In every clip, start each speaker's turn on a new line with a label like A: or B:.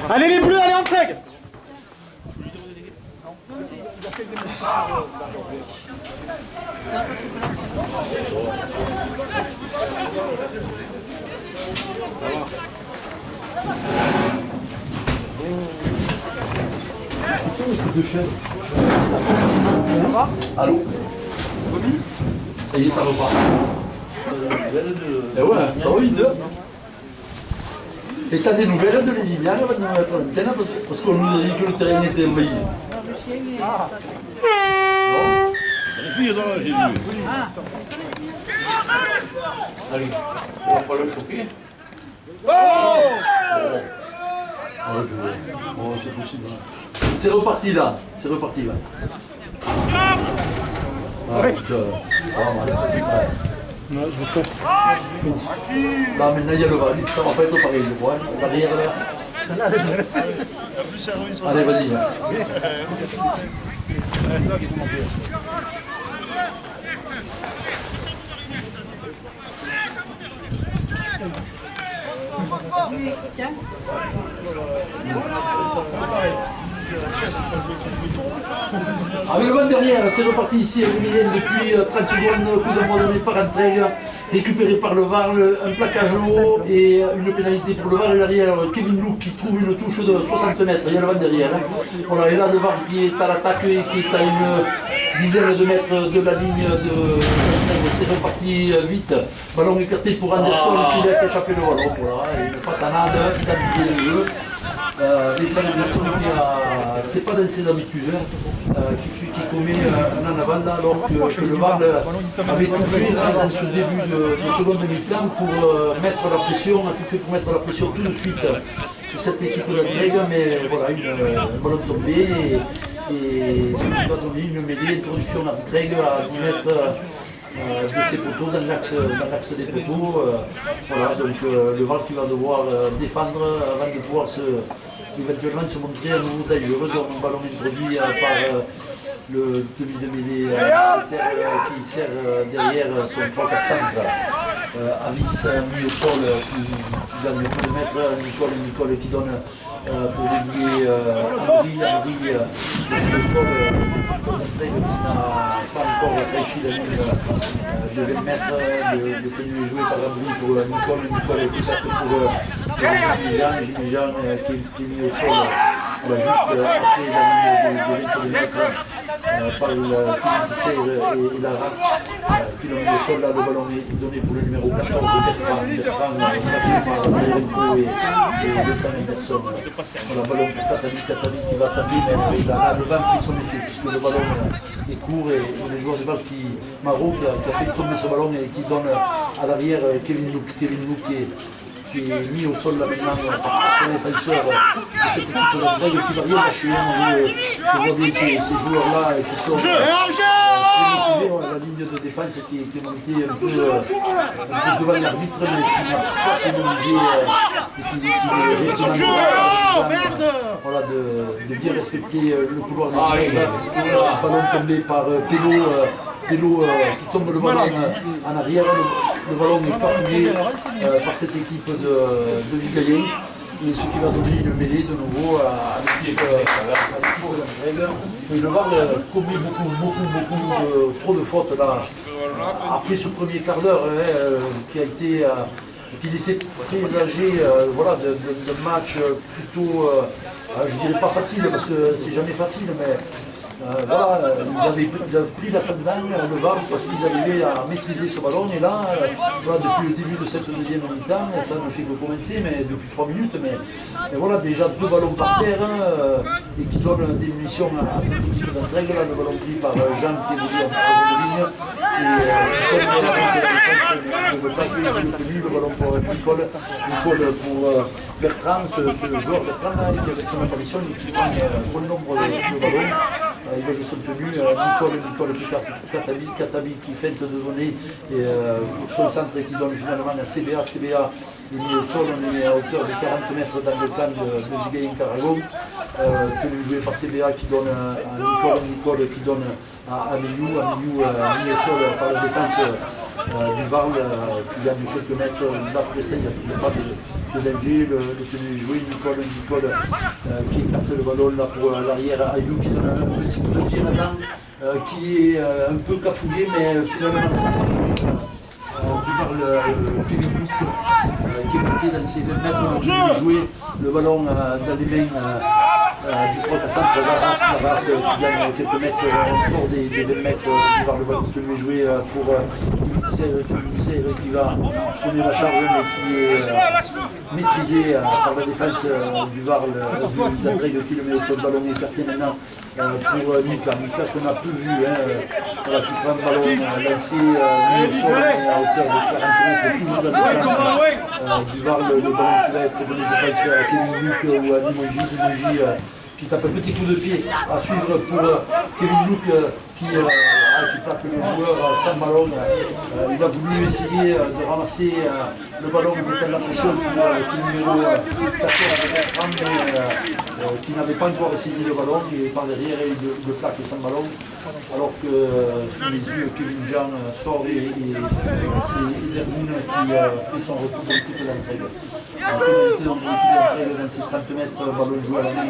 A: Allez les bleus, allez en tag.
B: Allô? Ça y est, ça repart. Et ouais, ça va vite. Et t'as des nouvelles de Lézignan avant de nous mettre à l'antenne parce qu'on nous a dit que le terrain était envahi.
C: Ah.
B: Non?
D: Les filles, j'ai vu.
B: Allez, on va pas le choquer. Oh, c'est possible. C'est reparti là, c'est reparti là. Ah,
A: Non, je veux pas.
B: là maintenant il y a le valide, ça va pas être pareil, je crois. Derrière là. Allez, vas-y. Là. Avec le vent derrière, c'est reparti ici, Emilien depuis 30 secondes, coup d'envoi donné par Entregue, récupéré par le VAR, un plaquage haut et une pénalité pour le VAR et l'arrière. Kevin Lou qui trouve une touche de 60 mètres, il y a le vent derrière. Voilà, et là le VAR qui est à l'attaque et qui est à une dizaine de mètres de la ligne de c'est reparti vite. Ballon écarté pour Anderson qui laisse échapper le ballon. Voilà, et c'est pas tanade, il a bien le jeu. Les Anderson c'est pas dans ses habitudes, qui commet un en avant là, alors que le VAR avait tout fait là, dans ce début de seconde mi-temps pour mettre la pression, a tout fait pour mettre la pression tout de suite sur cette équipe de Greg, mais voilà, un ballon tombé et ça nous a donné une mêlée, introduction à Greg à 10 mètres de ses poteaux, dans l'axe des poteaux. Voilà, donc le VAR qui va devoir défendre avant de pouvoir éventuellement se montrer à nouveau dangereux. Donc un ballon introduit par le demi de mêlée qui sert derrière son 3-4 centre. Avis mis au sol qui gagne le coup de mètre, Nicole qui donne pour dévier Henri le sol, qui n'a pas encore franchi la ligne de 20 mètres, de tenue joué par Henri pour Nicole qui sert pour Jean qui est mis au sol juste après la ligne de 20 mètres. Par le et la race qui l'ont mis au sol, là le ballon est donné pour le numéro 14 de Bertrand par et Vincent Anderson. Voilà, ballon pour Katavi qui va taper, mais il a le vent fait son effet puisque le ballon est court et les joueurs du bal Marot qui a fait tomber ce ballon et qui donne à l'arrière Kevin Lou qui est mis au sol là maintenant par son défenseur de cette équipe de Greg qui va rien lâcher. On voit bien ces joueurs-là qui sont très motivés, la ligne de défense qui est montée un peu devant l'arbitre mais qui n'a pas pénalisé et qui voilà, de bien respecter le couloir de l'arbitre. Ballon tombé par Pélo qui tombe le ballon en arrière. Le ballon est farfouillé par cette équipe de Vigayen. Et ce qui va donner une mêlée de nouveau à l'équipe de Greg. Et le VAR commet beaucoup trop de fautes là. Après ce premier quart d'heure qui a été qui laissait présager voilà, de match plutôt, je dirais pas facile parce que c'est jamais facile, mais voilà, ils avaient pris l'ascendant, le VAR, parce qu'ils arrivaient à maîtriser ce ballon. Et là, voilà, depuis le début de cette deuxième mi-temps, ça ne fait que commencer, mais depuis 3 minutes. Mais voilà, déjà 2 ballons par terre et qui donnent des munitions à cette équipe d'Entraigue. Là, le ballon pris par Jean qui est venu en troisième ligne. Et le ballon pour Nicole pour Bertrand, ce joueur Bertrand qui avait son apparition, il prend un bon nombre de ballons. Il va juste obtenu Nicole Katavi qui feinte de donner son centre et qui donne finalement à CBA. CBA est mis au sol, on est à hauteur de 40 mètres dans le camp de Vigayen Caragon. Tenu joué par CBA qui donne à Nicole qui donne à Ameliou mis au sol par la défense du Varl qui gagne quelques mètres. Là, pour l'instant, il n'y a pas d'Alger, le tenu joué, Nicole qui écarte le ballon là pour l'arrière, Ayou qui donne un petit coup de pied là-dedans, qui est un peu cafouillé, mais finalement Kevin Luc qui est marqué dans ses 20 mètres, donc il a joué le ballon dans les mains du proc à centre, la race qui gagne quelques mètres, on sort des 20 mètres du VAR, le ballon qui lui est joué pour Kevin qui va sonner la charge mais qui est maîtrisé par la défense du VAR, d'André qui le met au sol, le ballon écarté maintenant pour Mika qu'on n'a plus vu, voilà, qui prend le ballon lancé, mis au sol à hauteur de 40 mètres, toujours dans le camp du VAR, le ballon qui va être donné, je pense, à Kevin Luc ou à Limogi qui tape un petit coup de pied à suivre pour Kevin Luc qui tape le joueur sans ballon. Il a voulu essayer de ramasser le ballon en mettant la pression sur le numéro 14 avec Bertrand, mais qui n'avait pas encore saisi le ballon et par derrière il y a eu de plaque sans ballon, alors que sous les yeux Kevin Jean sort et c'est Edermoun qui fait son retour dans l'équipe d'entraide. Donc l'équipe d'entraide dans ces 30 mètres, ballon joué à la main.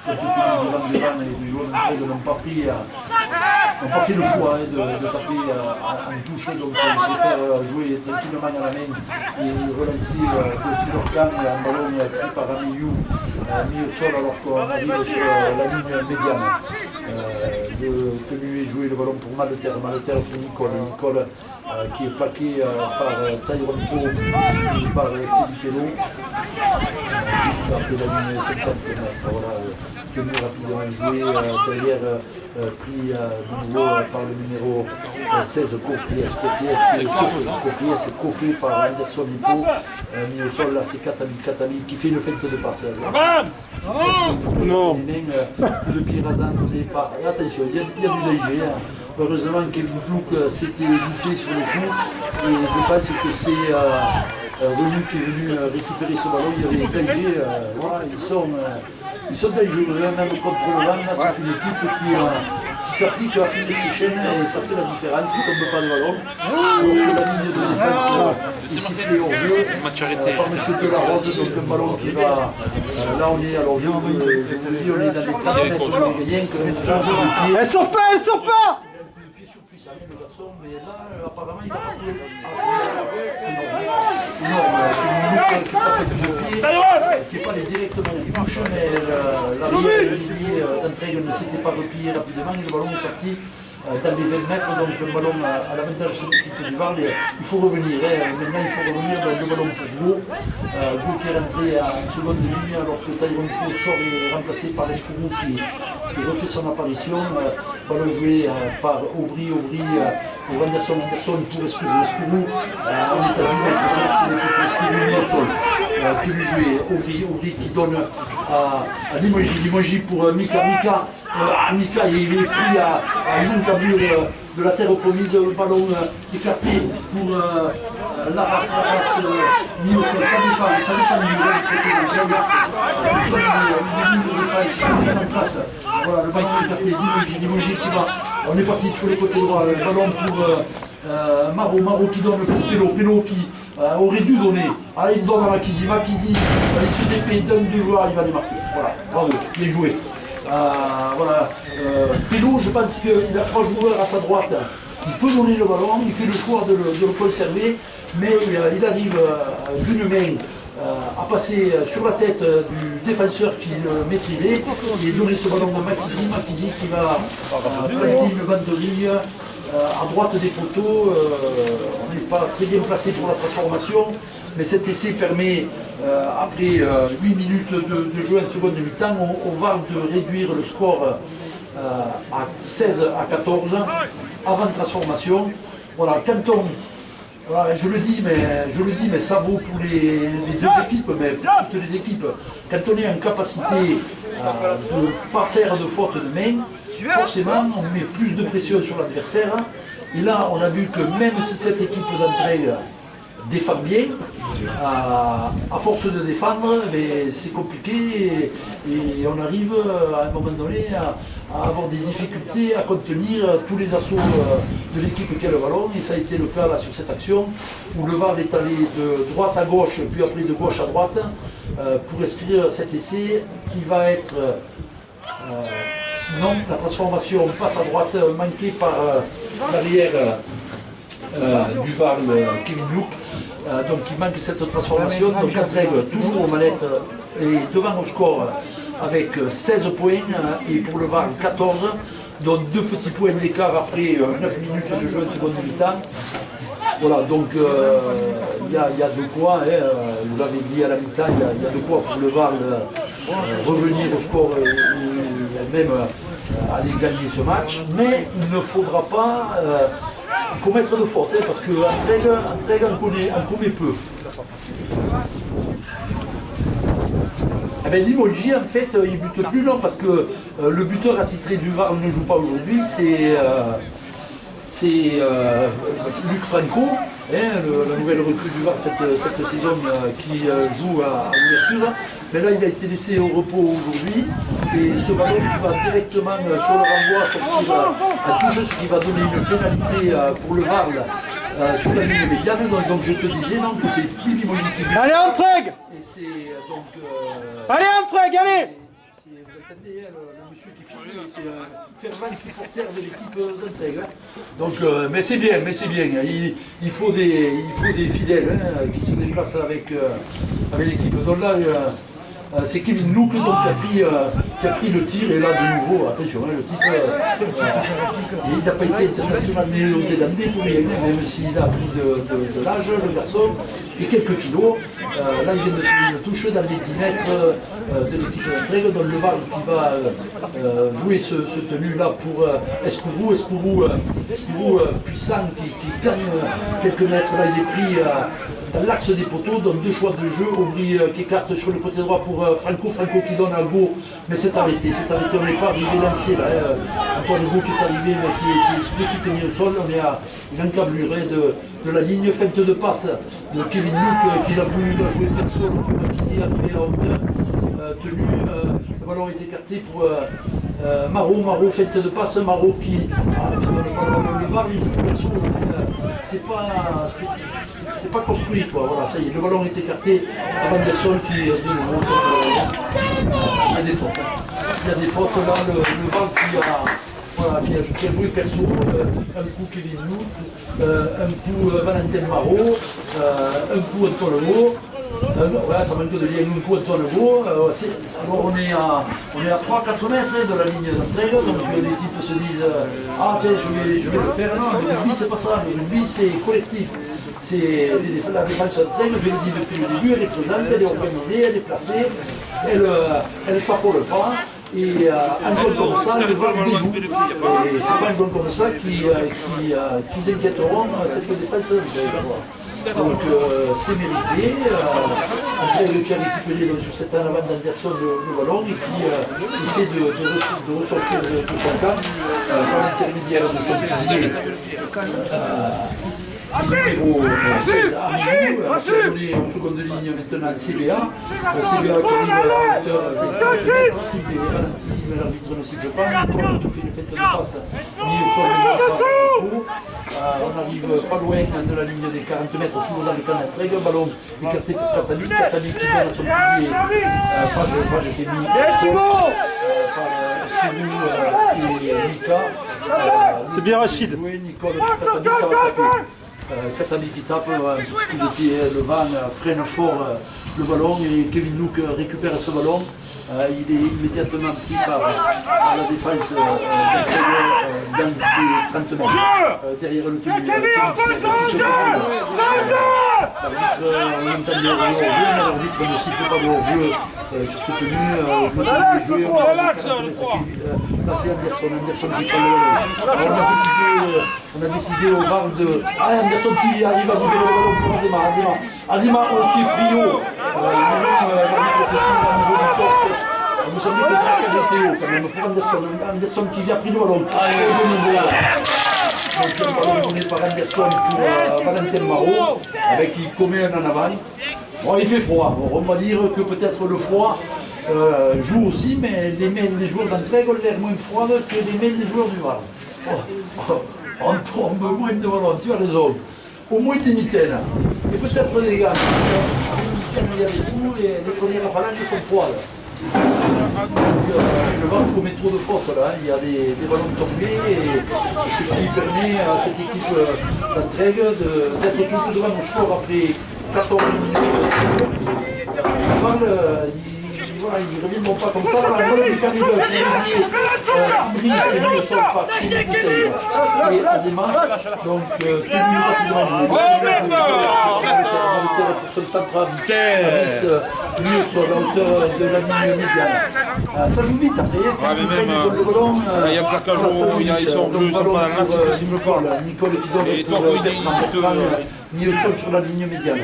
B: Quelques minutes devant et les joueurs d'entraide n'ont pas fait le choix de taper en touche, donc ils préfèrent jouer tranquillement à la main et relancer au-dessus de leur camp un ballon pris par Amiyou mis au sol alors qu'on arrive sur la ligne médiane. Tenu et jouer le ballon pour Malter pour Nicole qui est plaqué par Tyrone Poe et par Philippe Pello. Juste après la ligne 50 mètres, voilà, tenu rapidement joué, derrière pris de nouveau par le numéro 16 Kofriès par Anderson Hippo, mis au sol là c'est Katami qui fait une feinte de passage. Non. Le pied rasant donné par. Et attention, il y a du danger. Heureusement Kevin Luc s'était bouffé sur le coup et je pense que c'est Renu qui est venu récupérer ce ballon. Il y avait danger, voilà, ils sont dangereux, même contre le vent. C'est une équipe qui s'applique à finir ses chaînes et ça fait la différence, il ne tombe pas de ballon. Donc la ligne de défense est sifflée hors jeu par M. Delarose, donc un ballon qui va. Là on est, alors je vous le dis, on est dans les 30 mètres de rien que.
A: Elle sort pas, elle sort pas!
B: Le garçon, mais là apparemment il va pas trouver. Qui n'est pas allé directement en bouche, mais l'arrière d'entraide ne s'était pas replié rapidement et le ballon est sorti dans les 20 mètres, donc le ballon à l'avantage de cette équipe du VAR. Il faut revenir, maintenant il faut revenir dans le ballon pour Gros. Gros qui est rentré en seconde ligne alors que Tyrone Poe sort et est remplacé par Escourou qui refait son apparition. Ballon joué par Aubry pour Anderson pour Escourou. On est à 10 mètres, donc c'est des au sol. Qui lui jouait Aubry qui donne à Limogi pour Mika. Mika il est pris à une encablure de la terre promise, le ballon écarté pour la race mis au sol, ça défend en place. Voilà, le ballon écarté, Limogi qui va, on est parti sur les côtés droits, le ballon pour Maro qui donne pour Pello qui aurait dû donner, il donne à Makizi, il se défait, il donne 2 joueurs, il va les marquer, voilà, bravo, bien joué. Voilà, Pello, je pense qu'il a 3 joueurs à sa droite, il peut donner le ballon, il fait le choix de le conserver, mais il arrive d'une main à passer sur la tête du défenseur qui le maîtrisait et donner ce ballon à Makizi qui va planter une bande de ligne à droite des poteaux. On n'est pas très bien placé pour la transformation, mais cet essai permet, après 8 minutes de jeu en seconde mi-temps, on va de réduire le score à 16 à 14 avant transformation. Voilà, quand on. Voilà, je le dis, mais ça vaut pour les 2 équipes, mais pour toutes les équipes. Quand on est en capacité de ne pas faire de faute de main, forcément on met plus de pression sur l'adversaire. Et là, on a vu que même si cette équipe d'entraide défend bien, à force de défendre, c'est compliqué et on arrive à un moment donné à avoir des difficultés à contenir tous les assauts de l'équipe qui a le ballon. Et ça a été le cas là sur cette action où le VAR est allé de droite à gauche puis après de gauche à droite pour inscrire cet essai qui va être non, la transformation passe à droite manquée par l'arrière du VAR Kevin Louk. Donc il manque cette transformation. Donc Entraigues toujours aux manettes et devant au score avec 16 points et pour le VAR 14, dont 2 petits points d'écart après 9 minutes de jeu en seconde mi-temps. Voilà, donc il y a de quoi, vous l'avez dit à la mi-temps, il y a de quoi pour le VAR revenir au score et même aller gagner ce match, mais il ne faudra pas commettre de faute, parce que Entraigues en connaît peu. Eh bien, Limongi, en fait, il ne bute plus, non, parce que le buteur attitré du VAR ne joue pas aujourd'hui, c'est Luc Franco, la nouvelle recrue du VAR cette saison qui joue à l'ouverture. Mais là, il a été laissé au repos aujourd'hui. Et ce ballon qui va directement sur le renvoi sortir à touche, ce qui va donner une pénalité pour le VAR sur la ligne médiane. Donc je te disais donc, que c'est plus Limongi qui bute.
A: Allez, Entraigues!
B: Et c'est donc.
A: Allez, Entraigues, allez!
B: Vous entendez, le monsieur qui filme, c'est un fervent supporter de l'équipe d'Entraigues. Donc, mais c'est bien, il faut des fidèles qui se déplacent avec l'équipe. Donc là, c'est Kevin Louk donc, qui a pris le tir, et là de nouveau, attention, le type, il n'a pas été international néo-zélandais pour rien, même s'il a pris de l'âge, le garçon, et quelques kilos. Là, il vient de trouver une touche dans les 10 mètres de l'équipe d'Entraigues, donc le VAR qui va jouer ce tenu-là pour Escourou. Escourou puissant, qui gagne quelques mètres. Là, il est pris dans l'axe des poteaux, donc 2 choix de jeu. Aubry qui écarte sur le côté droit pour Franco qui donne à Go, mais c'est arrêté, on n'est pas arrivé lancé là. Antoine Go qui est arrivé, mais qui est soutenu au sol. On est à une encablurée de la ligne, feinte de passe de Kevin Louk qui a voulu jouer perso, qui s'est arrivé à hauteur, tenu, le ballon est écarté pour Marot, feinte de passe, Marot qui donne pas le VAR, il joue perso, c'est pas construit quoi, voilà, ça y est, le ballon est écarté par Anderson qui de nouveau, il y a des fautes, il y a des fautes là, le VAR qui a joué perso, un coup Kevin Louk, un coup Valentin Marot, un coup Antoine Legault, ça manque de lien, un coup Antoine Legault. Alors on est à 3-4 mètres de la ligne d'Entraigues, donc les types se disent ah tiens je vais le faire. Non, le rugby c'est pas ça, le rugby c'est collectif. C'est la défense d'Entraigues, je le dis depuis le début, elle est présente, elle est organisée, elle est placée, elle ne s'affole pas. Et un joueur comme ça, le VAR déjoue. Et c'est pas un joueur comme ça qui inquiéteront cette défense. Donc c'est mérité. Entraigues qui a récupéré sur cette en avant d'Anderson le ballon et qui essaie de ressortir de son camp par l'intermédiaire de son pilier. Numéro 16, Arnaud, en seconde ligne maintenant CBA. CBA qui arrive à la hauteur des 4 mètres, il est ralenti, mais l'arbitre ne siffle pas. Nicole qui fait une fête de face, mis au sol on arrive pas loin de la ligne des 40 mètres, toujours dans le camp d'Entraigues, ballon écarté pour Katami qui donne son pilier. Fage qui est mis par Escourou et Mika.
A: C'est bien Rachid.
B: Nicole Katami, ça va taper. Katami qui tape, un coup de pied, le van freine fort le ballon et Kevin Louk récupère ce ballon. Il est immédiatement pris par la défense dans ses 30 mètres. Derrière le tenu. L'arbitre ne siffle pas de hors-jeu sur ce tenu. Là c'est Anderson qui prend le ballon. On a décidé au VAR de... Anderson qui arrive à libérer le ballon pour Azema qui est pris haut. L'arbitre fait signe au niveau du torse. Il me semblait que le craquage était haut quand même pour Anderson qui vient pris le ballon. Donc le ballon donné par Anderson pour Valentin Marot, avec qui commet un en avant. Bon, il fait froid, bon, on va dire que peut-être le froid joue aussi, mais les mains des joueurs d'Entraigues ont l'air moins froides que les mains des joueurs du Var. On tombe moins de ballon, tu as raison. Au moins des mitaines. Et peut-être des gars. Il y a des coups et les premières phalanges sont froides. Le vent commet trop de fautes là, il y a des ballons tombés et ce qui permet à cette équipe d'Entraigues d'être tout devant le score après 14 minutes. Voilà, ils ne reviendront pas comme ça. La balle du Canada qui est Ambry qui est mis au sol par Koumoukousseï et Azema. Donc, tout le monde rapidement joué. Pour son central, mis au sol à hauteur de la ligne médiane. Ça joue vite après.
C: Il y a un plaquage, ils sont en jeu, ils sont pas dans la nappe,
B: me parle. Nicole qui donne pour Bertrand, mis au sol sur la ligne médiane.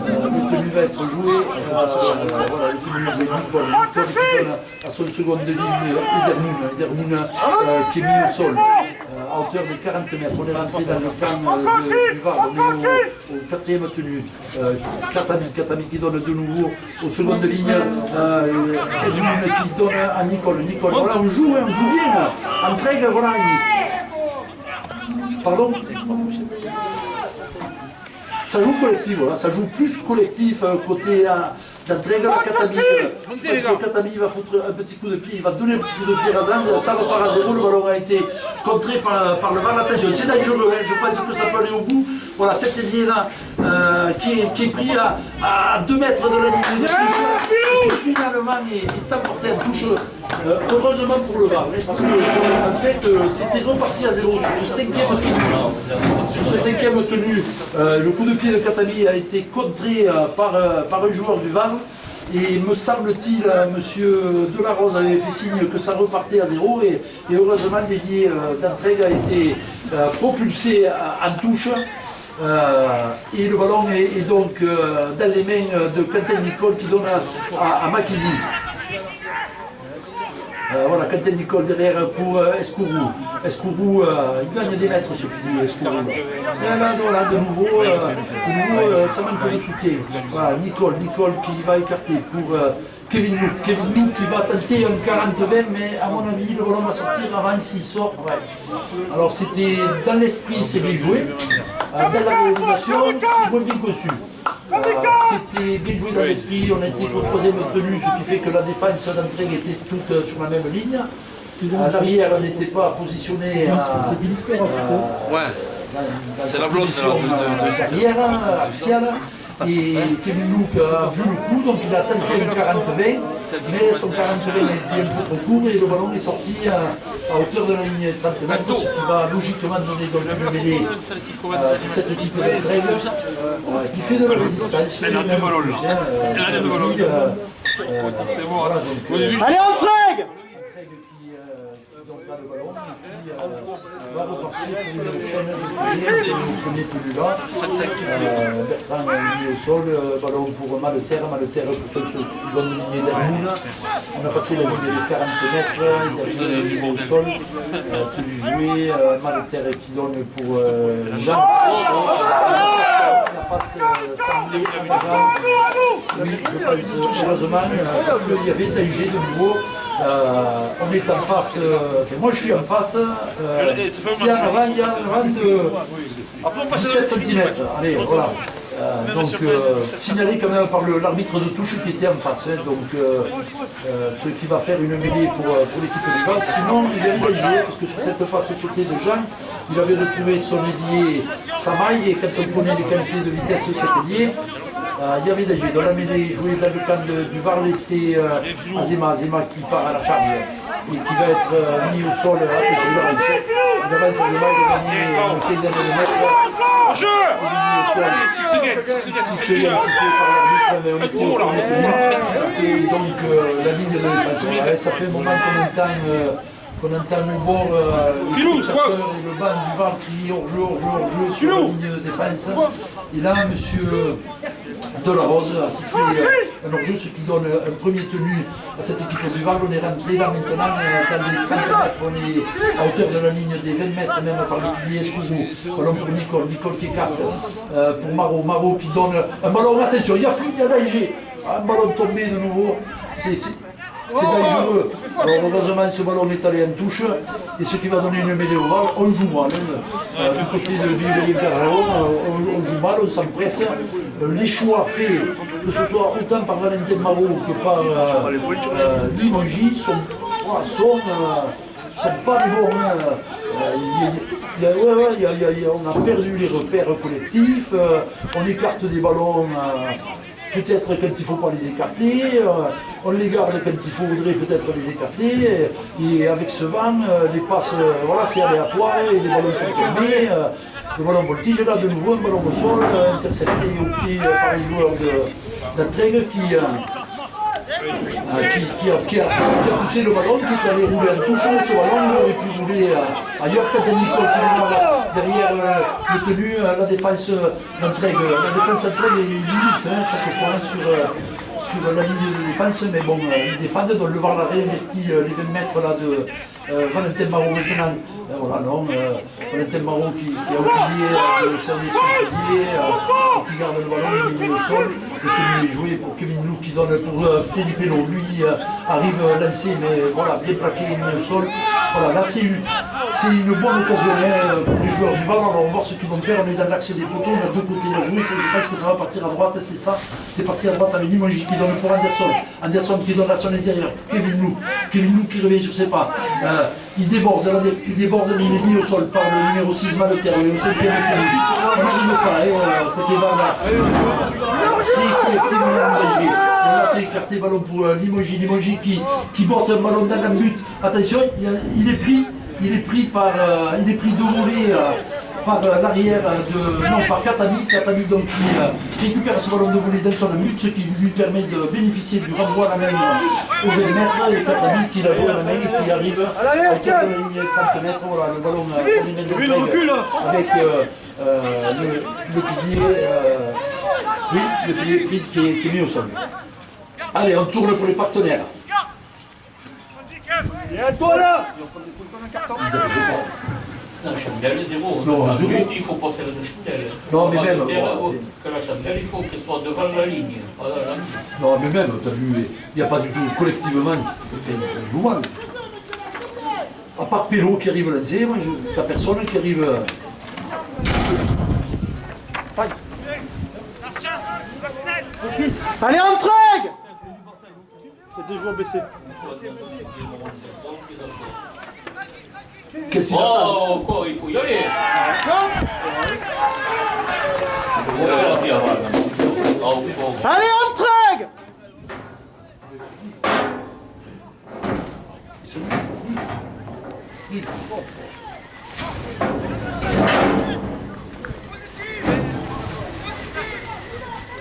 B: Le tenue va être joué. Voilà, le tenue va jouer Nicole qui donne à son seconde ligne Edermoun qui est mis au sol à hauteur de 40 mètres. On est rentré dans le camp du Var, on est au quatrième tenue. Katami qui donne de nouveau aux secondes lignes. Edermoun qui donne à Nicole. Voilà, on joue bien. Entraigues, voilà. Pardon? Ça joue collectif, voilà. Ça joue plus collectif côté d'Entraigues à Katami. Parce que Katami va foutre un petit coup de pied, il va donner un petit coup de pied à Zand, ça repart à 0, le ballon a été contré par le VAR. Attention, c'est dangereux, hein. Je pense que ça peut aller au bout. Voilà, cette ligne-là qui est pris à 2 mètres de la ligne de touche, qui finalement est emporté en touche. Heureusement pour le VAR, parce que en fait c'était reparti à 0 sur ce cinquième tenue. Le coup de pied de Katami a été contré par un joueur du VAR. Et me semble-t-il, monsieur Delarose avait fait signe que ça repartait à 0 et heureusement l'ailier d'Entraigues a été propulsé en touche. Et le ballon est donc dans les mains de Quentin Nicole qui donne à Makizi. Voilà, Quentin Nicole derrière pour Escourou. Escourou, il gagne des mètres ce pilier, Escourou. Et là, voilà, de nouveau ça manque de soutien. Voilà, Nicole qui va écarter pour Kevin Louk. Kevin Louk qui va tenter un 40-20, mais à mon avis, le ballon va sortir avant s'il sort. Ouais. Alors, c'était dans l'esprit, c'est bien joué. Dans la réalisation, c'est moins bien conçu. C'était bien joué dans l'esprit, on a été au troisième tenue, ce qui fait que la défense d'Entraigues était toute sur la même ligne. L'arrière n'était pas positionné
C: C'est la blonde
B: derrière, axiale. Et Kevin Louk a vu le coup, donc il a tenté un 40-20, mais son 40-20 a été un peu trop court et le ballon est sorti à hauteur de la ligne 30 mètres, ce qui va logiquement donner donc une mêlée de cette équipe d'Entraigues qui fait de la résistance.
A: Allez, Entraigues!
B: Le ballon qui va repartir pour une chaîne de prière, vous connaissez plus là. Bertrand est mis au sol, ballon pour Maleter pour son bonne ligne d'Hermoun. On a passé la ligne de 40 mètres, il a mis au sol, tenu joué, Maleter qui donne pour Jean. La passe semblée en avant. Oui, je pense heureusement, parce qu'il y avait danger de nouveau. On est en face, moi je suis en face, il y a un vent de 17 cm. Allez, voilà. Donc signalé quand même par l'arbitre de touche qui était en face. Donc ce qui va faire une mêlée pour l'équipe de Val. Sinon il avait joué parce que sur cette passe sautée de Jean, il avait retrouvé son ailier Samaï et quand on connaît les qualités de vitesse de cet ailier, il y avait des jeux. Dans la mêlée, joué dans le camp du Var, laissé Azema qui part à la charge et qui va être mis au sol à côté de la race. Il avance Azema, il va gagner une quinzaine de mètres. Il est mis au sol. 6 secondes par l'arbitre, mais on était au premier tenue. Et donc la ligne de défense. Ça fait un moment qu'on entend le bord, le spectateur et le banc du Var qui hors-jeu sur la ligne de défense. Et là, monsieur de la Rose a sifflé un hors-jeu, ce qui donne un premier tenu à cette équipe du Val. On est rentré là maintenant dans les 30 mètres, on est à hauteur de la ligne des 20 mètres, même par le pilier Escourou. Ballon pour Nicole qui écarte pour Maro qui donne un ballon, attention, il y a fuite, il y a danger. Un ballon tombé de nouveau, c'est dangereux. Alors heureusement ce ballon est allé en touche et ce qui va donner une mêlée ovale, on joue mal. Du côté de Villiers-Bergeron, on joue mal, on s'empresse. Les choix faits, que ce soit autant par Valentin Marot que par Limongi, sont pas les bons. On a perdu les repères collectifs, on écarte des ballons. Peut-être quand il ne faut pas les écarter, on les garde quand il faudrait peut-être les écarter, et avec ce vent, les passes, voilà, c'est aléatoire, et les ballons sont tombés, le ballon voltige, là de nouveau un ballon au sol, intercepté au pied par les joueurs d'Antreg qui a poussé le ballon, qui est allé rouler en touche. Ce ballon, il aurait pu rouler ailleurs quand Nicole qui est derrière le tenu, la défense d'Antreg. La défense d'Antreg est limite chaque fois sur la ligne de défense, mais bon, ils défendent, donc le VAR a réinvesti les 20 mètres là de Valentin Marot maintenant. Voilà, non, Valentin Marot qui a oublié de servir son pied, qui garde le ballon, il est mis au sol, et qui est joué pour Kevin Lou qui donne pour Teddy Pello. Lui arrive lancé, mais voilà, bien plaqué, mis au sol. Voilà, là c'est une bonne occasion pour les joueurs du ballon. Alors on va voir ce qu'ils vont faire. On est dans l'axe des poteaux, on a deux côtés à jouer. Je pense que ça va partir à droite, c'est ça. C'est parti à droite avec Limongi qui donne pour Anderson. Anderson qui donne à son intérieur. Kevin Lou qui revient sur ses pas. Il déborde, mais il est mis au sol par le numéro 6 Maleter. On sait bien que on n'arrive pas, côté Varda. Qui collectivement engagé. Et là c'est écarté, ballon pour Limongi qui porte un ballon dans le but. Attention, il est pris de voler par l'arrière par Katami donc qui récupère ce ballon de volée dans son but, ce qui lui permet de bénéficier du renvoi à la main aux 20 mètres, et Katami qui la joue à la main et qui arrive à la ligne 30 mètres, voilà, le ballon avec le pilier, le pilier qui est mis au sol. Allez, on tourne pour les partenaires.
A: Et toi là!
D: Non, chandelle, zéro.
B: Non,
D: Dans
B: zéro.
D: le but, il ne faut pas faire de chandelle.
B: Non, mais même,
D: Que la chandelle, il faut qu'elle soit devant la ligne. Pas dans la ligne.
B: Non, mais même, tu as vu, il n'y a pas du tout, collectivement, on joue mal. À part Pello qui arrive lancé, moi, t'as personne qui arrive.
A: Allez, Antreg! C'est deux joueurs baissés.
B: Qu'est-ce qu'il attend?
D: Oh, quoi, il faut y aller.
A: Allez, Antreg!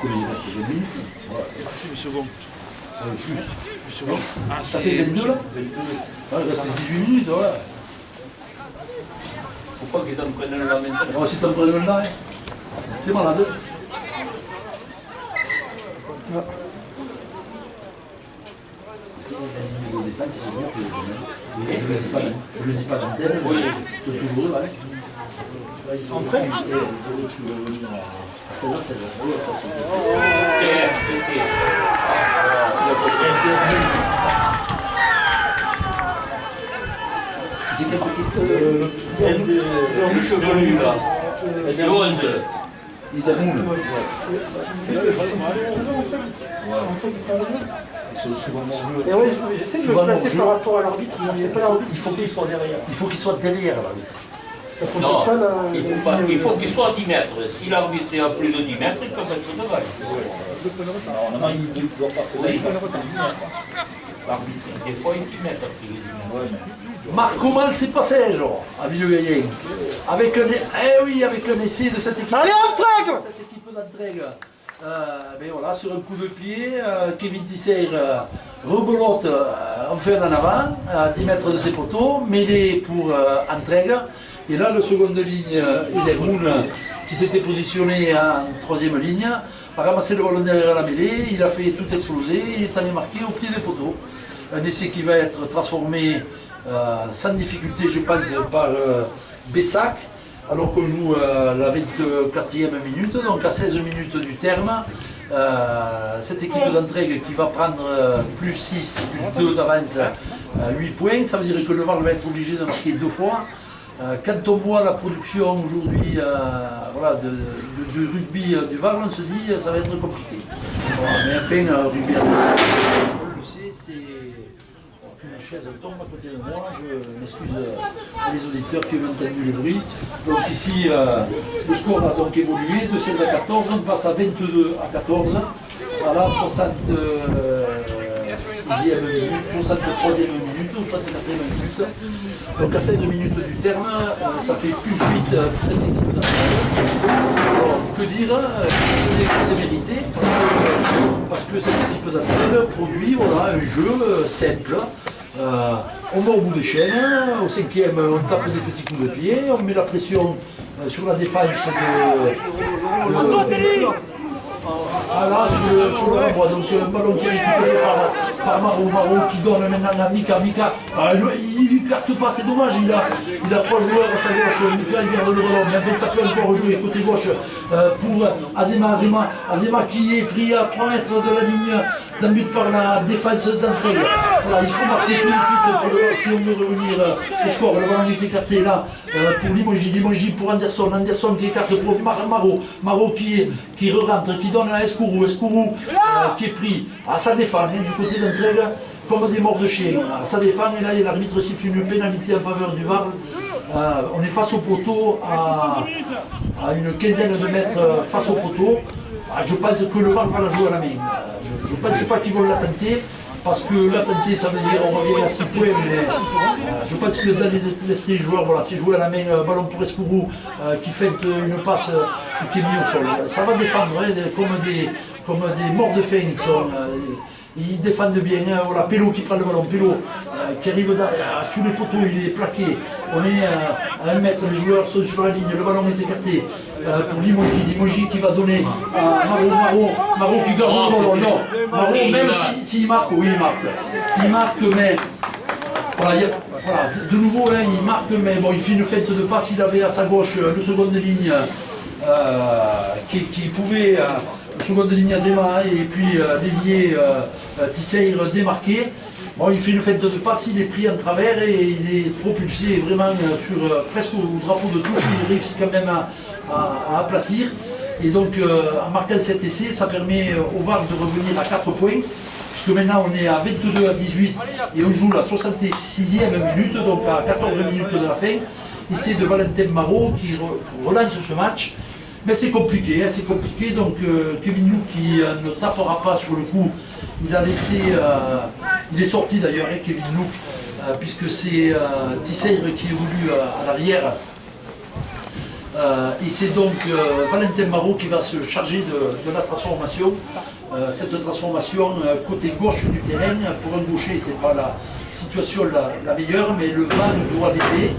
B: Il reste 2 minutes.
C: C'est bon.
B: Plus. Ça fait 22 là? Il reste 18 minutes, voilà.
D: Pourquoi qu'ils en prennent là maintenant?
B: Oh, si t'en prends un là, c'est malade. Je le dis pas d'antenne, c'est toujours eux,
A: Antreg?
B: À 16h, 16h. C'est quel marqué?
D: Le chevelu là. Le 11.
B: Il est roule.
A: Et ouais, j'essaie de me placer par rapport à l'arbitre, mais c'est pas l'arbitre.
D: Il faut qu'il soit derrière.
B: Il faut qu'il soit derrière l'arbitre.
D: Non, il faut qu'il soit à 10 mètres. Si l'arbitre est à plus de 10 mètres, il peut être devant. Normalement, il doit passer. Oui, l'arbitre, des fois, il s'y met à plus de 10 mètres.
B: Marco Mal s'est passé, genre, à Villeux-Gaillet. Avec un essai de cette équipe.
A: Allez, Antreg!
B: Cette équipe d'Antreg. Ben voilà, sur un coup de pied, Kevin Tisser rebelote enfin en avant, à 10 mètres de ses poteaux, mêlé pour Antreg. Et là, le seconde ligne, Edermoun, qui s'était positionné en troisième ligne, a ramassé le ballon derrière la mêlée, il a fait tout exploser, il est allé marquer au pied des poteaux. Un essai qui va être transformé sans difficulté, je pense, par Bessac, alors qu'on joue la 24e minute, donc à 16 minutes du terme. Cette équipe d'Entraigues qui va prendre plus 6, plus 2 d'avance, 8 points, ça veut dire que le VAR va être obligé de marquer 2 fois. Quand on voit la production aujourd'hui voilà, de rugby du VAR, on se dit ça va être compliqué. Voilà, mais enfin, rugby, on le sait, c'est qu'une chaise tombe à côté de moi. Je m'excuse pour les auditeurs qui ont entendu le bruit. Donc ici, le score a donc évolué de 16 à 14, on passe à 22 à 14, à la 63e minute ou 64e minute. Donc à 16 minutes du terme, ça fait plus 8 pour cette équipe d'Entraigues. Alors que dire, c'est mérité, parce que cette équipe d'Entraigues produit voilà, un jeu simple. On va au bout des chaînes, au 5e on tape des petits coups de pied, on met la pression sur la défense sur le renvoi, donc un ballon qui est récupéré par Maro qui donne maintenant à Mika. Il ne carte pas, c'est dommage, il a 3 joueurs à sa gauche, Mika il garde le ballon, mais en fait ça peut encore jouer côté gauche pour Azema qui est pris à 3 mètres de la ligne d'un but par la défense d'Entraigues. Voilà, il faut marquer tout de suite si on veut revenir au score. Le ballon est écarté là pour Limogi pour Anderson qui écarte pour Maro qui re-rentre, qui donne à Escourou qui est pris à sa défense du côté d'Entraigues comme des morts de chien. À sa défense et là l'arbitre siffle une pénalité en faveur du VAR. On est face au poteau à une quinzaine de mètres face au poteau. Je pense que le VAR va la jouer à la main. Je ne pense pas qu'ils vont la tenter, parce que la tenter, ça veut dire on revient à 6 points, mais je pense que dans l'esprit des joueurs, voilà, c'est jouer à la main, ballon pour Escourou qui fait une passe qui est mise au sol. Ça va défendre comme des morts de faim. Ils défendent bien, voilà, Pello qui prend le ballon, Pello qui arrive sous les poteaux, il est plaqué, on est à 1 mètre, les joueurs sont sur la ligne, le ballon est écarté pour Limogi qui va donner à Maro qui garde le ballon, non, Maro même s'il marque, oui il marque mais voilà, de nouveau hein, il marque mais bon il fait une feinte de passe, il avait à sa gauche le seconde ligne qui pouvait seconde ligne Azema et puis dévier Tisseir démarqué. Bon, il fait une feinte de passe, il est pris en travers et il est propulsé vraiment sur presque au drapeau de touche, il réussit quand même à aplatir. Et donc en marquant cet essai, ça permet au VAR de revenir à 4 points, puisque maintenant on est à 22 à 18 et on joue la 66e minute, donc à 14 minutes de la fin. Essai de Valentin Maro qui relance ce match. Mais c'est compliqué, donc Kevin Lou qui ne tapera pas sur le coup, il a laissé, il est sorti d'ailleurs, hein, Kevin Lou, puisque c'est Tisseir qui évolue à l'arrière, et c'est donc Valentin Maro qui va se charger de la transformation, cette transformation côté gauche du terrain. Pour un gaucher, c'est pas la situation la meilleure, mais le VAR doit l'aider,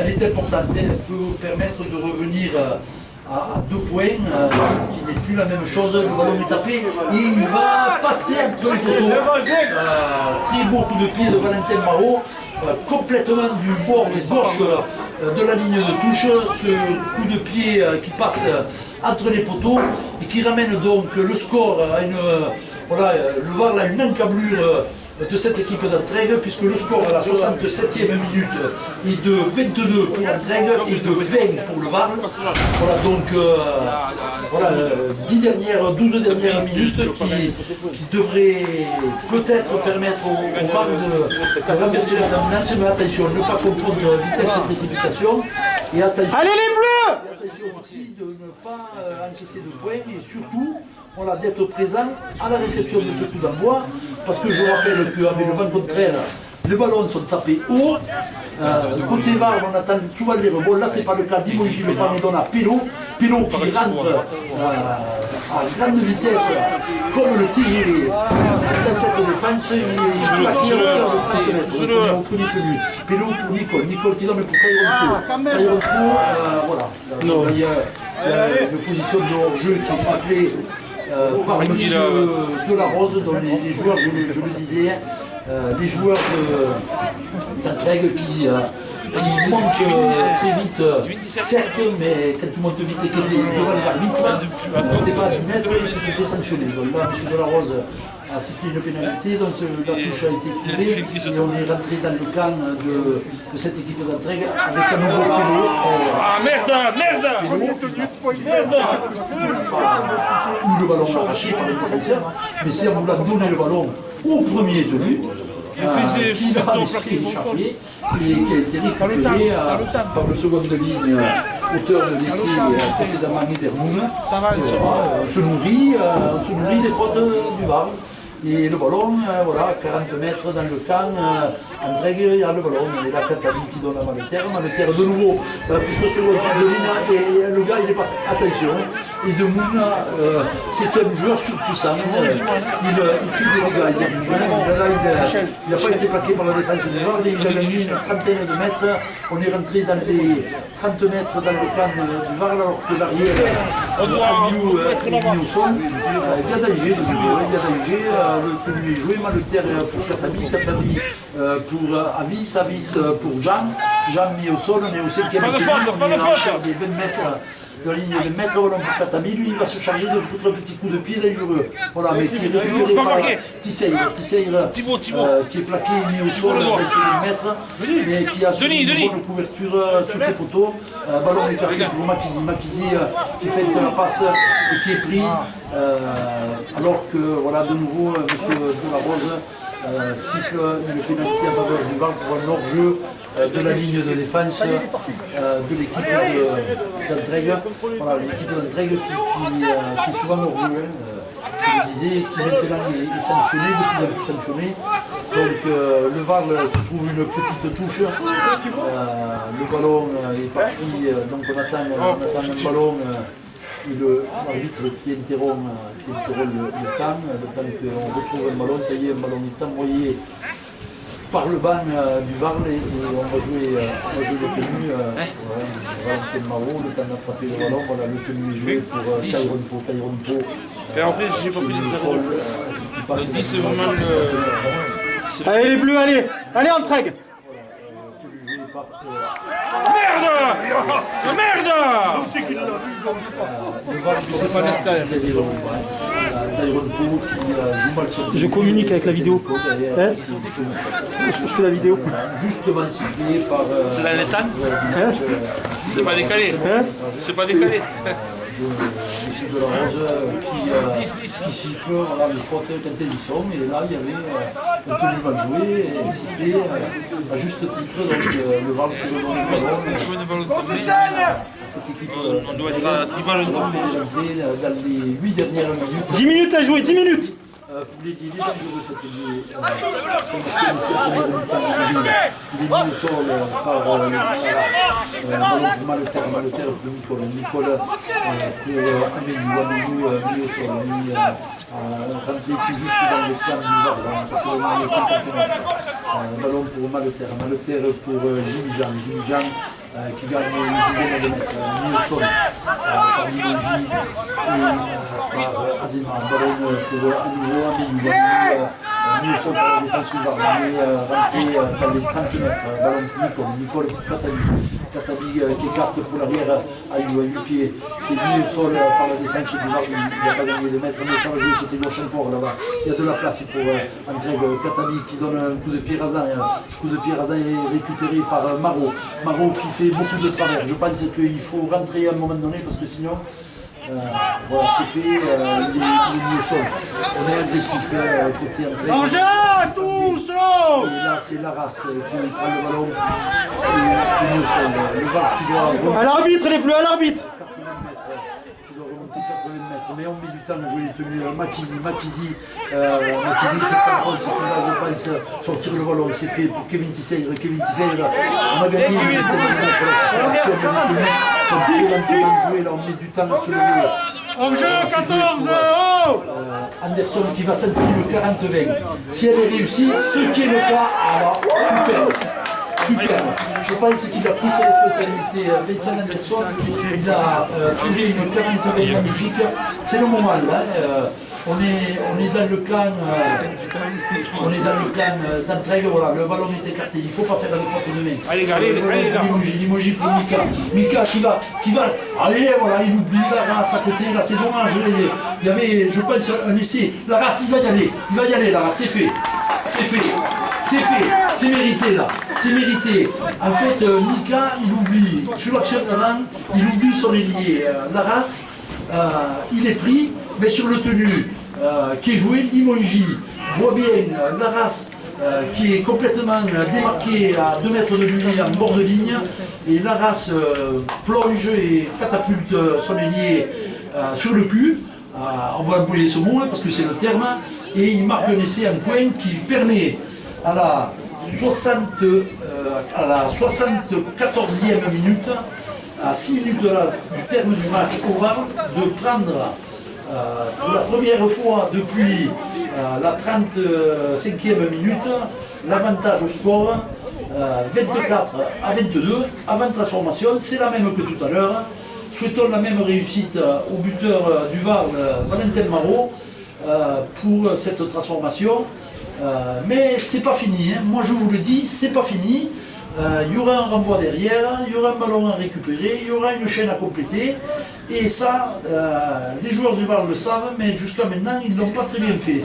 B: elle est importante, elle peut permettre de revenir à 2 points, qui n'est plus la même chose. Le ballon est tapé et il va passer entre les poteaux. Très beau coup de pied de Valentin Maro, complètement du bord gauche de la ligne de touche. Ce coup de pied qui passe entre les poteaux et qui ramène donc le score à une. Voilà, le VAR a une encablure de cette équipe d'Entraigues, puisque le score à la 67e minute est de 22 pour Entraigues et de 20 pour le VAR. Voilà donc 12 dernières minutes qui devraient peut-être permettre au VAR de renverser la dominance, mais attention, ne pas confondre vitesse et précipitation. Et attention, allez les bleus! Et attention aussi de ne pas encaisser de points et surtout voilà, d'être présent à la réception de ce coup d'envoi, parce que je rappelle qu'avec le vent contraire, les ballons sont tapés haut. Côté VAR, on attend souvent les rebonds. Là, c'est pas le cas. Dimogi le ballon donne à Pello qui rentre à grande vitesse, comme le tiré dans cette défense. Il est plaqué à hauteur de 30 mètres. On connaît que lui. Pello pour Nicole qui donne pour Taïronfo. Voilà. Il y a une position de hors-jeu qui est sifflée par M. Delarose, dont les joueurs, je le disais, les joueurs d'Antreg qui montent très vite, certes, mais quand tu montes vite et que tu es devant l'arbitre, tu n'es pas à 10 mètres et tu te fais sanctionner. Donc là, M. Delarose a sifflé une pénalité, donc la touche a été tirée et on est rentré dans le camp de cette équipe d'Antreg avec un nouveau pélo.
C: Ah merde,
B: Où le ballon arraché par le défenseur, mais c'est en voulant donner le ballon au premier tenu. Qui a laissé échapper et qui a été récupéré par le second de ligne, auteur de l'essai précédemment Niedermoun. On se nourrit des fautes du VAR. Et le ballon, voilà, 40 mètres dans le camp, Antreg, il y a le ballon, et là Katabi qui donne à Maletaire de nouveau, pour ce second sur de ligne, et le gars il est passé, attention, et de Moun, c'est un joueur surpuissant, il fait des dégâts, il n'a pas été plaqué par la défense du VAR, mais il a gagné une trentaine de mètres, on est rentré dans les 30 mètres dans le camp du VAR, alors que l'arrière est mis au sol, il y a danger de nouveau, il y a danger. Le tenu est joué, Maletaire pour Katabi, Katabi pour Avis pour Jean mis au sol, on est au 5e essai, on est à des 20 mètres de la ligne de 20 mètres, voilà, pour Katabi, lui il va se charger de foutre un petit coup de pied dangereux, voilà, mais qui est récupéré par Tisseire, qui est plaqué, mis au sol, à essayer de mettre, mais qui a une bonne couverture sous ses poteaux, ballon écarté pour Makizi qui fait la passe et qui est pris. Alors que voilà de nouveau M. Delarose siffle une pénalité à faveur du VAR pour un hors-jeu de la ligne de défense de l'équipe d'Antreg. Voilà, l'équipe d'Antreg qui est souvent hors-jeu, je disais, qui maintenant est sanctionné, de plus en plus sanctionné. Donc le VAR trouve une petite touche, le ballon est parti, donc on attend un ballon. Et l'arbitre qui interrompt le temps qu'on retrouve un ballon, ça y est, un ballon est envoyé par le banc du VAR et on va jouer le tenu. Le temps d'attraper le ballon, voilà, le tenu est joué pour Tyrone Po.
C: Et en fait, j'ai pas pris les 0. 10 c'est vraiment le...
A: Allez les bleus, allez Antreg.
C: Merde!
A: Je communique avec la vidéo. Hein? Je fais la vidéo.
B: Justement sifflé par...
C: C'est dans les temps? C'est pas décalé. C'est pas décalé.
B: M. Delarose qui siffle les fautes quand elles y sont, et là il y avait un tenu mal joué et sifflé à juste titre, donc le VAR qui donne le ballon à cette équipe.
C: On doit être à 10 ballons tombés.
B: Dans les 8 dernières minutes.
A: 10 minutes à jouer, 10 minutes.
B: Pour les dire, il est mis au sol par Maletaire pour Nicole pour Amélie mis au sol, rentré tout juste dans le camp du VAR, c'est vraiment les 50 mètres. Ballon pour Maletaire pour Jimmy Jean qui gagne une dizaine de mètres, mis au sol par Milogi et par Azema. Ballon pour à nouveau Amélie, mis au sol par la défense du VAR, rentré dans les 30 mètres. Ballon pour Nicole pour Katabi qui écarte pour l'arrière à 8 pieds, qui est mis au sol par la défense du VAR, il n'a pas gagné de mètres, mais ça va jouer côté gauche encore là-bas. Il y a de la place pour Antreg. Katabi qui donne un coup de pied rasant. Ce coup de pied rasant est récupéré par Marot qui fait beaucoup de travers. Je pense qu'il faut rentrer à un moment donné parce que sinon, voilà, c'est fait, il est mis au sol. On est agressif côté Antreg.
A: Engin, tous!
B: Et là, c'est Laras qui prend le ballon et qui est mis au sol. Le VAR qui doit remonter
A: À l'arbitre, les bleus, à l'arbitre!
B: 80 mètres, mais on met du temps à jouer les tenues. Makizi qui s'enfonce, qui va, je pense, sortir le ballon. C'est fait pour Kevin Tisseire, on a gagné une vingtaine de mètres. Si on met les tenues, ils sont très lentement joués, là on met du temps à se lever.
A: En jeu, 14!
B: Anderson qui va tenter le 40-20. Si elle est réussie, ce qui est le cas, alors super. super. Je pense qu'il a pris ses responsabilités. Vincent Anderson, il a trouvé une 40 magnifique. C'est le moment là. On est dans le camp d'entraide, voilà, le ballon est écarté, il ne faut pas faire de faute de main.
C: Allez, allez,
B: Limoges pour Mika. Mika qui va, allez, voilà, il oublie la race à côté, là c'est dommage, il y avait, je pense, un essai. La race, il va y aller, la race, c'est fait, c'est mérité là, c'est mérité. En fait, Mika, il oublie, sur l'action d'avant, il oublie son ailier. La race, il est pris, mais sur le tenu qui est joué, Limongi voit bien Laras qui est complètement démarqué à 2 mètres de lui en bord de ligne, et Laras plonge et catapulte son ailier sur le cul. On va employer ce mot parce que c'est le terme, et il marque un essai en coin qui permet à la 74e minute, à 6 minutes du terme du match au VAR, de prendre pour la première fois depuis la 35e minute l'avantage au score, 24 à 22 avant transformation. C'est la même que tout à l'heure. Souhaitons la même réussite au buteur du VAR, Valentin Marot, pour cette transformation. Mais c'est pas fini, hein. Moi je vous le dis, c'est pas fini. Il y aura un renvoi derrière, il y aura un ballon à récupérer, il y aura une chaîne à compléter. Et ça, les joueurs du VAR le savent, mais jusqu'à maintenant, ils ne l'ont pas très bien fait.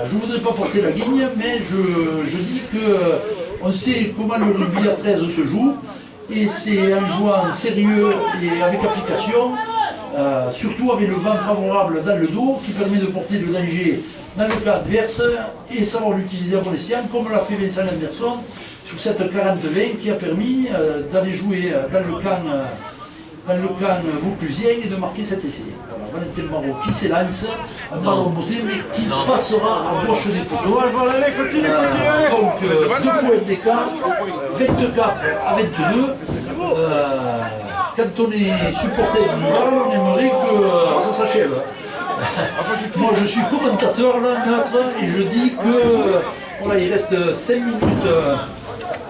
B: Je ne voudrais pas porter la guigne, mais je dis qu'on sait comment le rugby à 13 se joue. Et c'est en jouant sérieux et avec application, surtout avec le vent favorable dans le dos, qui permet de porter le danger dans le cas adverse et savoir l'utiliser à bon escient, comme l'a fait Vincent Anderson sur cette 40-20 qui a permis d'aller jouer dans le camp vauclusien et de marquer cet essai. Voilà, Valentin Marot qui s'élance, un ballon beauté, mais qui passera à gauche des poteaux. Donc 2 points d'écart, 24 à 22. Quand on est supporter du VAR, on aimerait que ça s'achève. Moi je suis commentateur là, neutre, et je dis que voilà, il reste 5 minutes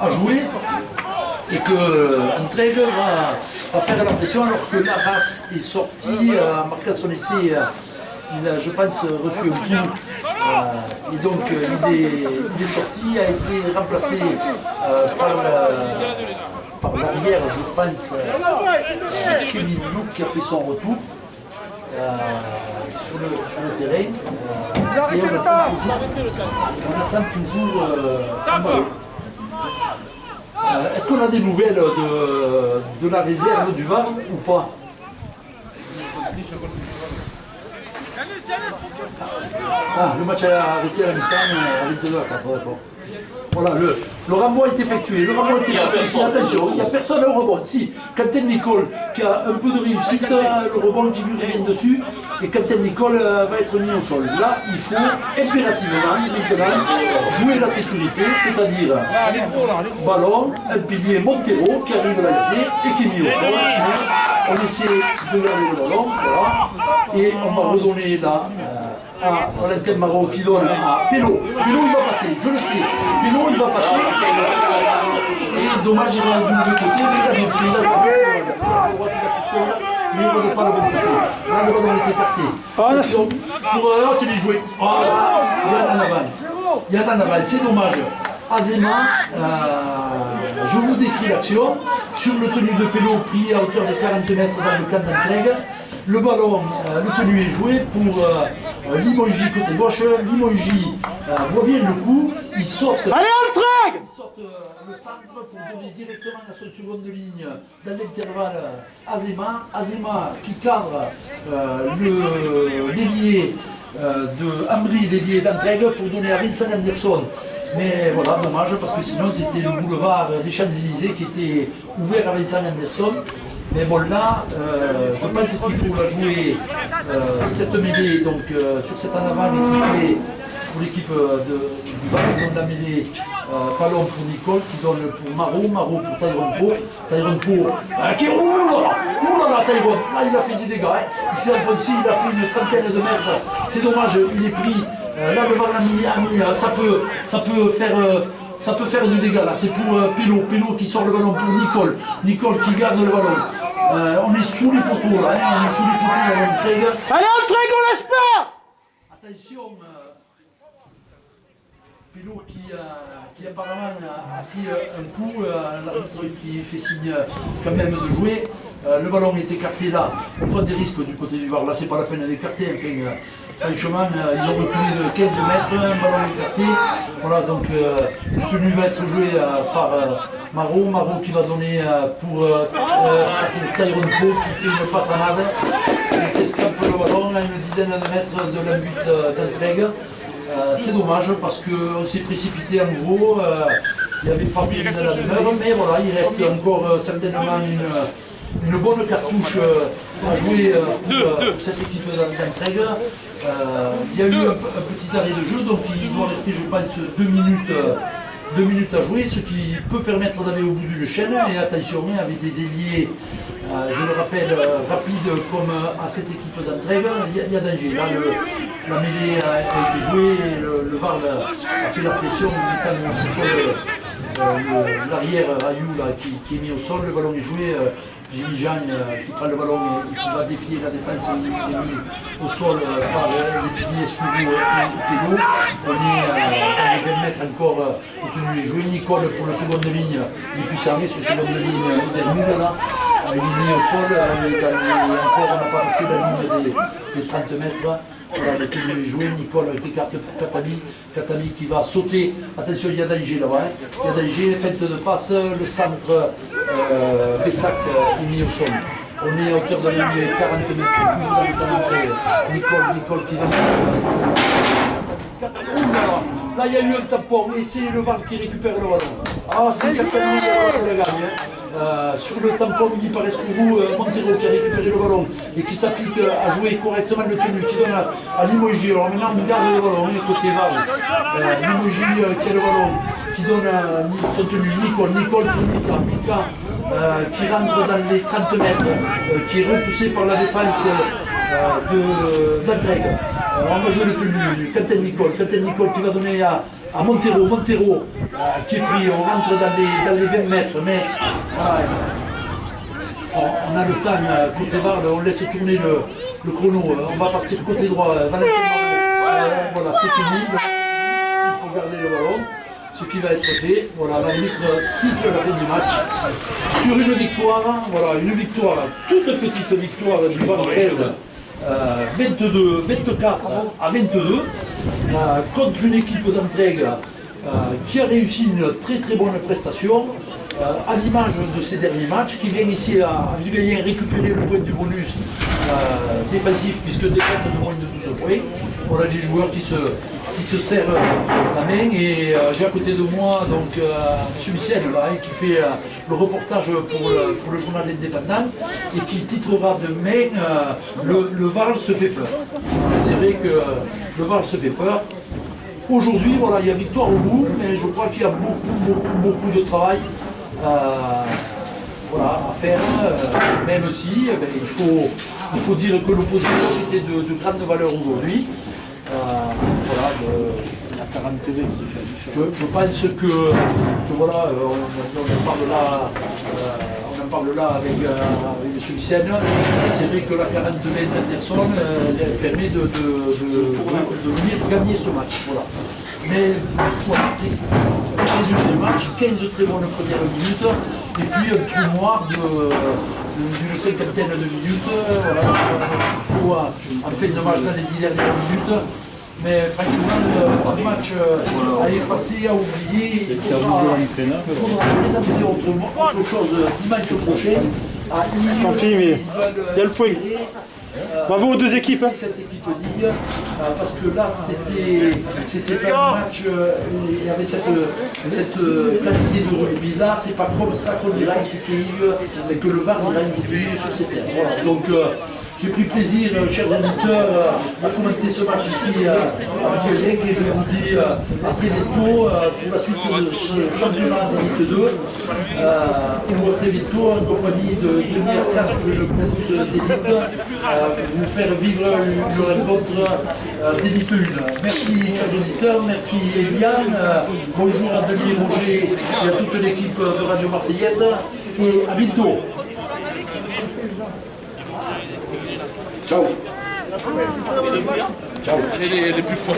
B: à jouer et que Entraigues va faire la pression, alors que Laras est sorti, marquant son essai, il a, je pense, reçu un coup, et donc il est sorti, a été remplacé par l'arrière, je pense, Kevin Louk qui a fait son retour sur le terrain, et on attend toujours un ballon. Est-ce qu'on a des nouvelles de la réserve du VAR ou pas? Ah, le match a arrêté à la mi-temps avec 2 heures. Voilà, le renvoi est effectué. Le renvoi est effectué. Attention, il n'y a personne au rebond. Si, Quentin Nicole qui a un peu de réussite, le rebond qui lui revient dessus, et Quentin Nicole va être mis au sol. Là, il faut impérativement maintenant jouer la sécurité, c'est-à-dire ballon, un pilier Montero qui arrive à lancer et qui est mis au sol. On essaie de garder le ballon, voilà, et on va redonner là à Valentin Marot qui donne à Pélo. Pélo il va passer, je le sais. Pélo il va passer. Et dommage, il va du mauvais côté, mais il a bien fait. Mais il ne va pas le bon côté. Là, le ballon est écarté. Pour c'est bien joué. Il y a en avant, c'est dommage. Azema, je vous décris l'action. Sur le tenu de Pélo pris à hauteur de 40 mètres dans le camp d'Entraigues. Le ballon, le tenu est joué pour Limongi côté gauche. Limongi voit bien le coup, il saute.
A: Allez, Entraigues!
B: Il saute le centre pour donner directement à son seconde ligne dans l'intervalle Azema. Azema qui cadre l'ailier de Ambry, l'ailier d'Entraigues, pour donner à Vincent Anderson. Mais voilà, dommage, parce que sinon c'était le boulevard des Champs-Élysées qui était ouvert à Vincent Anderson. Mais bon là, je pense qu'il faut la jouer cette mêlée donc, sur cet en avant et siffler pour l'équipe du VAR. On donne la mêlée ballon pour Nicole qui donne pour Marot, Marot pour Tyrone Pau qui roule. Oulala, Tyrone, là il a fait des dégâts, hein. Il s'est enfoncé, il a fait une trentaine de mètres. C'est dommage, il est pris. Là le VAR l'a mis, ça peut faire ça peut faire du dégât. Là, c'est pour Pello qui sort le ballon pour Nicole. Nicole qui garde le ballon. On est sous les poteaux là, on est sous les poteaux de l'entrée.
A: Allez, Entraigues, on lâche pas!
B: Attention, Pello qui apparemment a pris un coup, l'arbitre qui fait signe quand même de jouer. Le ballon est écarté là, on prend des risques du côté du VAR, là c'est pas la peine d'écarter, enfin, franchement ils ont reculé de 15 mètres, un ballon écarté, voilà donc cette tenue va être jouée par Maro qui va donner pour Tyrone Poe qui fait une patanade, qui escape le ballon à une dizaine de mètres de la but d'Entraigues. C'est dommage parce qu'on s'est précipité à nouveau, il n'y avait pas plus de la demeure, mais voilà, il reste encore certainement une bonne cartouche à jouer pour cette équipe d'Entraigues. Il y a eu un petit arrêt de jeu, donc il doit rester, je pense, 2 minutes à jouer, ce qui peut permettre d'aller au bout d'une chaîne. Et attention, avec des ailiers, je le rappelle, rapides comme à cette équipe d'Entraigues, il y a danger. Là, la mêlée a été jouée, le VAR a fait la pression en mettant l'arrière Ayou qui est mis au sol, le ballon est joué. Jimmy Jean qui prend le ballon et qui va défier la défense qui est mis au sol par les piliers Scudou et Pello. On est dans les 20 mètres encore de jouer. Nicole pour le seconde ligne, il est plus servi sur seconde ligne, il est nul là. Il est mis au sol, encore on n'a pas passé la ligne des 30 mètres. Voilà, le tenue est joué, Nicole qui écarte pour Katami qui va sauter. Attention, il y a danger là-bas. Il y a danger, fête de passe, le centre Bessac est mis au sol. On est à hauteur de la ligne 40 mètres, toujours dans le temps Nicole qui va. Là il y a eu un tampon et c'est le VAR qui récupère le ballon. Ah, c'est certainement le gagne. Sur le tampon il paraît que vous, Montero qui a récupéré le ballon et qui s'applique à jouer correctement le tenue, qui donne à Limoges. Alors maintenant on garde le ballon, côté VAR. Limoges qui a le ballon, qui donne à son tenue Nicole pour Mika qui rentre dans les 30 mètres, qui est repoussé par la défense d'Entraigues. On va jouer le tenue, Quentin Nicole qui va donner à Montero qui est pris, on rentre dans les 20 mètres, mais on a le temps côté VAR, on laisse tourner le chrono, on va partir côté droit, voilà c'est fini, il faut garder le ballon, ce qui va être fait, voilà l'arbitre siffle la fin du match, sur une victoire, voilà une victoire, toute petite victoire du VAR 13. 24 à 22 contre une équipe d'Entraigues qui a réussi une très bonne prestation à l'image de ces derniers matchs, qui vient ici à Vigayen récupérer le point du bonus défensif puisque défaite de moins de 12 points. On a des joueurs qui se serrent la main et j'ai à côté de moi donc M. Michel là, qui fait le reportage pour le journal indépendant et qui titrera demain le VAR se fait peur. C'est vrai que le VAR se fait peur. Aujourd'hui, voilà, il y a victoire au bout, mais je crois qu'il y a beaucoup de travail à faire, même si il faut dire que l'opposition était de grande valeur aujourd'hui. La 40 TV. Je pense que voilà, on en parle là avec M. Vicenne. C'est vrai que la 40 TV d'Anderson permet de venir gagner ce match. Voilà. Mais voilà, résumé du match, 15 très bonnes premières minutes, et puis un trou noir d'une cinquantaine de minutes. Voilà, il faut en fin de match dans les 10 dernières minutes. Mais franchement, un match à effacer, à oublier, il faudra présenter autre chose dimanche prochain.
A: Tant pis, mais il y a le point. Bravo aux deux équipes.
B: Cette équipe digne, parce que là c'était un match, il y avait cette qualité de rugby. Là, c'est pas comme ça qu'on ira expliquer que le VAR ira expliquer sur ces terres. Voilà. Donc J'ai pris plaisir, chers auditeurs, à commenter ce match ici à Montpellier et je vous dis à très bientôt pour la suite de ce championnat d'élite 2 ou très bientôt en compagnie de Denis Arcas sur le course d'élite vous faire vivre une rencontre d'élite 1. Merci chers auditeurs, merci Eliane, bonjour à Denis Roger et à toute l'équipe de Radio Marseillaise et à bientôt. Ciao.
C: C'est les plus proches.